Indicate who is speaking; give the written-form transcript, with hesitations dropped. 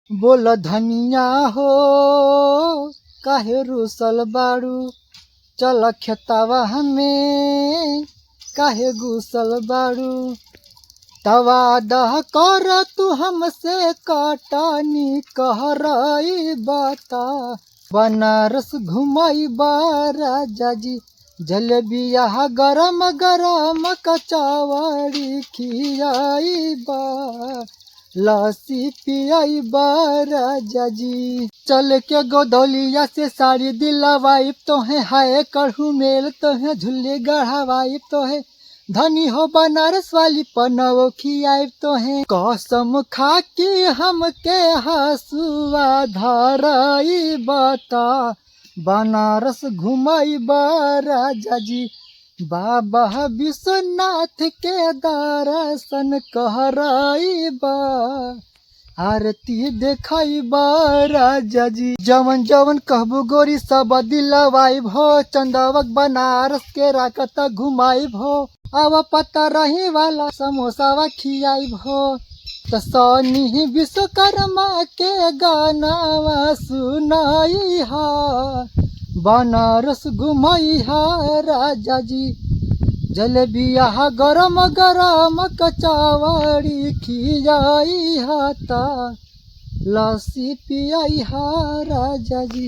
Speaker 1: बोल धनिया हो काहे रुसल बाड़ू, चल खेतावा हमें काहे घुसल बाड़ू। तवा दह कर तू हमसे कटनी कह रही बता, बनारस घुमाई बा राजा जी, जलेबिया गरम गरम कचौड़ी खियाई बा, लस्सी पियाई बा राजा जी। चल के गोदौलिया से साड़ी दिलवाई तो है, हाय कढ़ू मेल तो है, झुल्ले गढ़ावाई तो है, धनी हो बनारस वाली पनव खियाई तो है। कसम खा के हमके हसुआ धराई बता, बनारस घुमाई बा राजा जी, बाबा विश्वनाथ के दर्शन कहराई बा, आरती देखाई बा राजा जी। जवन जवन कहबू गोरी सब दिलवाई भो, चंदवक बनारस के राकत घुमाई भो, अब पता रही वाला समोसावा खियाई भो। तो सोनी विश्वकर्मा के गानावा सुनाई हा, बनारस घुमाई हा राजा जी, जलेबिया गरम गरम कचौड़ी खियाई हा ता, लस्सी पियाई हा राजा जी।